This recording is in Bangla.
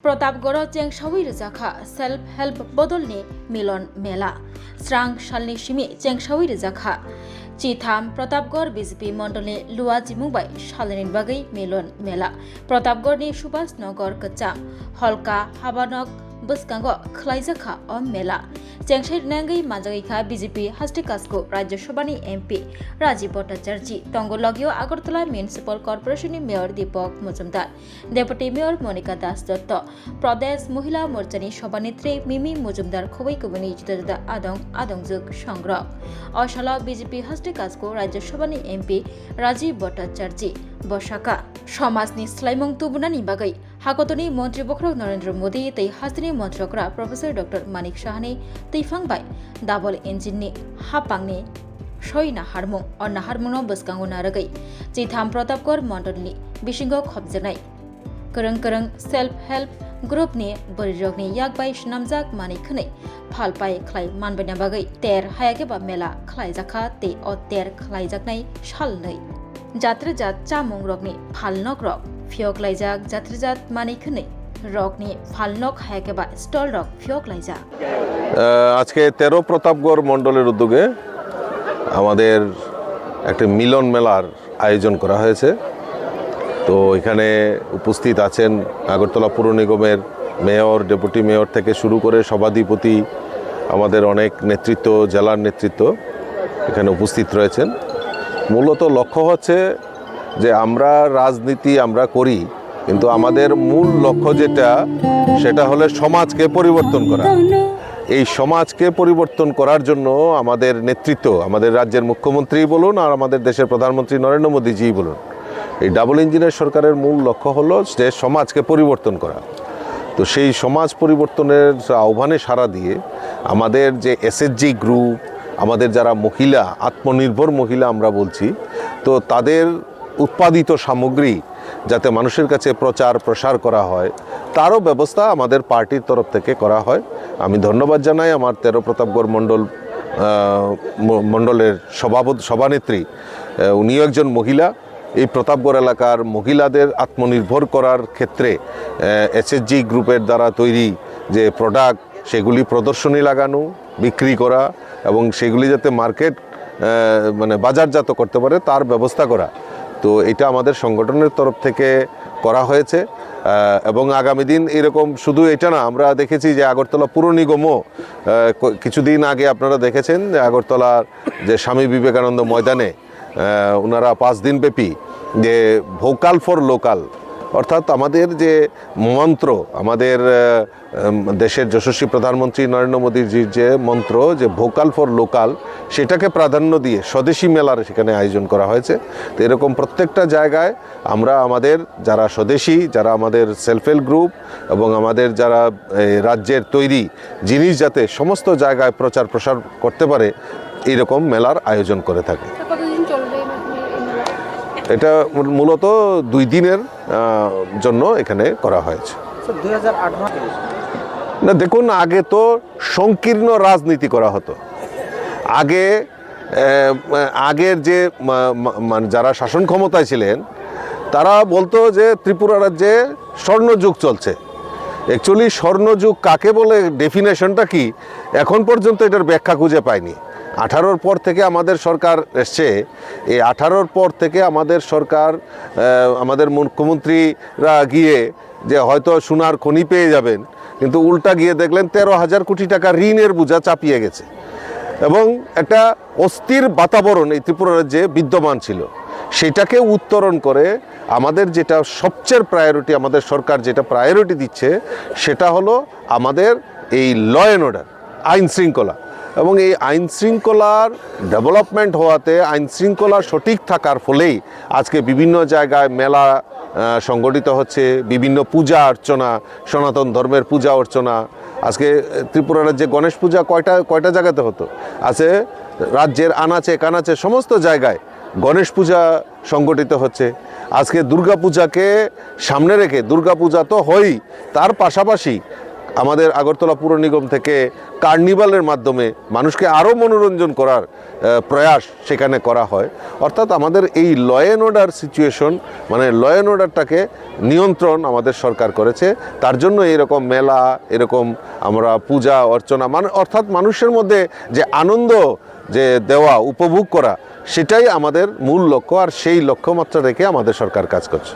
प्रतापगढ़ चेंगसावी रजाखा सेल्फ हेल्प बदलनि मिलन मेला स्रां सालनि सिमि चेंगसावी रजाखा चिथाम प्रतापगढ़ बीजेपी मंडलनि लुआ जिमुबाई सालनि बागै मिलन मेला प्रतापगढ़नि सुभाष नगर कच्चाम हल्का हाबानक बसकांगो खलाइजाखा अ मेला चेंगसाई नांगै माजागैखा बीजेपी हास्टिकासको राज्यसभानि एमपी राजीव भट्टाचार्य तंगो लगियो आगरतला म्युनिसिपल कर्पोरेशननि मेयर दीपक मजुमदार डेपुटी मेयर मनिका दास दत्त प्रदेश महिला मोर्चानि सभानेत्री मिमी मजुमदार खुबै कुबुनि जुदा जुदा आदंजुग संग्रह अशाला बीजेपी हास्टिकासको राज्यसभानि एमपी राजीव भट्टाचार्य बसाका समाजनि स्लाइमं तुबुनानि बागै हागतनि मंत्री बख्रक नरेंद्र मोदी तै हास्तिनि मंत्रकरा प्रोफेसर डॉक्टर मानिक साहानि तैफांबाय डाबल इंजिननि हापांनि सय नाहारमुं और नाहारमुंनो बसकांगो नारगै चिथाम प्रतापगढ़ मंडलनि बिसिंगो खबजानाय गोरों सेल्फ हेल्प ग्रुपनि बरिरगनि याकबाय नामजाक मानिखनै फालपाय खलाय मानबायना बागै तेर हायाकेबा मेला खलायजाखा ते अ तेर खलायजाकनाय सालनै जात्रजात चामुं रगनि फालनक रग फियक लाइजाक जात्रजात मानिखनै रगनि फालनक हायाकेबा स्टल रग फियक लाइजाक আজকে 13 প্রতাপগড় মণ্ডলের উদ্যোগে আমাদের একটা মিলন মেলার আয়োজন করা হয়েছে। তো এখানে উপস্থিত আছেন আগরতলা পুর নিগমের মেয়র, ডেপুটি মেয়র থেকে শুরু করে সভাধিপতি, আমাদের অনেক নেতৃত্ব, জেলার নেতৃত্ব এখানে উপস্থিত রয়েছেন। মূলত লক্ষ্য হচ্ছে যে আমরা রাজনীতি আমরা করি, কিন্তু আমাদের মূল লক্ষ্য সেটা হলো সমাজকে পরিবর্তন করা। এই সমাজকে পরিবর্তন করার জন্য আমাদের নেতৃত্ব, আমাদের রাজ্যের মুখ্যমন্ত্রী বলুন আর আমাদের দেশের প্রধানমন্ত্রী নরেন্দ্র মোদীজি বলুন, এই ডাবল ইঞ্জিনের সরকারের মূল লক্ষ্য হলো যে সমাজকে পরিবর্তন করা। তো সেই সমাজ পরিবর্তনের আহ্বানে সাড়া দিয়ে আমাদের যে এসএসজি গ্রুপ, আমাদের যারা মহিলা, আত্মনির্ভর মহিলা আমরা বলছি, তো তাদের উৎপাদিত সামগ্রী যাতে মানুষের কাছে প্রচার প্রসার করা হয় তারও ব্যবস্থা আমাদের পার্টির তরফ থেকে করা হয়। আমি ধন্যবাদ জানাই আমার 13 প্রতাপগড় মণ্ডলের সভানেত্রী, উনিও একজন মহিলা। এই প্রতাপগড় এলাকার মহিলাদের আত্মনির্ভর করার ক্ষেত্রে এসএসজি গ্রুপের দ্বারা তৈরি যে প্রোডাক্ট সেগুলি প্রদর্শনী লাগানো, বিক্রি করা এবং সেগুলি যাতে মার্কেট বাজারজাত করতে পারে তার ব্যবস্থা করা। তো এটা আমাদের সংগঠনের তরফ থেকে করা হয়েছে এবং আগামী দিন এরকম শুধু এটা না, আমরা দেখেছি যে আগরতলা পুর নিগমও কিছুদিন আগে আপনারা দেখেছেন যে আগরতলার যে স্বামী বিবেকানন্দ ময়দানে ওনারা 5 দিন ব্যাপী যে ভোকাল ফর লোকাল, অর্থাৎ আমাদের যে মন্ত্র, আমাদের দেশের যশস্বী প্রধানমন্ত্রী নরেন্দ্র মোদীজির যে মন্ত্র যে ভোকাল ফর লোকাল, সেটাকে প্রাধান্য দিয়ে স্বদেশি মেলার সেখানে আয়োজন করা হয়েছে। তো এরকম প্রত্যেকটা জায়গায় আমরা আমাদের যারা স্বদেশি, যারা আমাদের সেলফ হেল্প গ্রুপ এবং আমাদের যারা রাজ্যের তৈরি জিনিস যাতে সমস্ত জায়গায় প্রচার প্রসার করতে পারে এইরকম মেলার আয়োজন করে থাকে। এটা মূলত 2 দিনের জন্য এখানে করা হয়েছে। না দেখুন, আগে তো সংকীর্ণ রাজনীতি করা হতো। আগের যে যারা শাসন ক্ষমতায় ছিলেন তারা বলতো যে ত্রিপুরা রাজ্যে স্বর্ণযুগ চলছে। অ্যাকচুয়ালি স্বর্ণযুগ কাকে বলে, ডেফিনেশনটা কি, এখন পর্যন্ত এটার ব্যাখ্যা খুঁজে পাইনি। 18-র পর থেকে আমাদের সরকার এসছে, এই 18-র পর থেকে আমাদের সরকার, আমাদের মুখ্যমন্ত্রীরা গিয়ে যে হয়তো সোনার খনি পেয়ে যাবেন, কিন্তু উল্টা গিয়ে দেখলেন 13,000 কোটি টাকা ঋণের বোঝা চাপিয়ে গেছে এবং একটা অস্থির বাতাবরণ এই ত্রিপুরা রাজ্যে বিদ্যমান ছিল। সেটাকে উত্তরণ করে আমাদের যেটা সবচেয়ে প্রায়োরিটি, আমাদের সরকার যেটা প্রায়োরিটি দিচ্ছে সেটা হলো আমাদের এই ল অ্যান্ড অর্ডার, আইন শৃঙ্খলা। এবং এই আইন শৃঙ্খলার ডেভেলপমেন্ট হওয়াতে, আইন শৃঙ্খলা সঠিক থাকার ফলেই আজকে বিভিন্ন জায়গায় মেলা সংগঠিত হচ্ছে, বিভিন্ন পূজা অর্চনা, সনাতন ধর্মের পূজা অর্চনা। আজকে ত্রিপুরা রাজ্যে গণেশ পূজা কয়টা জায়গাতে হতো, আছে রাজ্যের আনাচে কানাচে সমস্ত জায়গায় গণেশ পূজা সংগঠিত হচ্ছে। আজকে দুর্গা পূজাকে সামনে রেখে, দুর্গা পূজা তো হয়ই, তার পাশাপাশি আমাদের আগরতলা পুর নিগম থেকে কার্নিভালের মাধ্যমে মানুষকে আরও মনোরঞ্জন করার প্রয়াস সেখানে করা হয়। অর্থাৎ আমাদের এই ল অ্যান্ড অর্ডার সিচুয়েশন, মানে ল অ্যান্ড অর্ডারটাকে নিয়ন্ত্রণ আমাদের সরকার করেছে। তার জন্য এরকম মেলা, এরকম আমরা পূজা অর্চনা, মানে অর্থাৎ মানুষের মধ্যে যে আনন্দ যে দেওয়া, উপভোগ করা, সেটাই আমাদের মূল লক্ষ্য, আর সেই লক্ষ্যমাত্রা রেখে আমাদের সরকার কাজ করছে।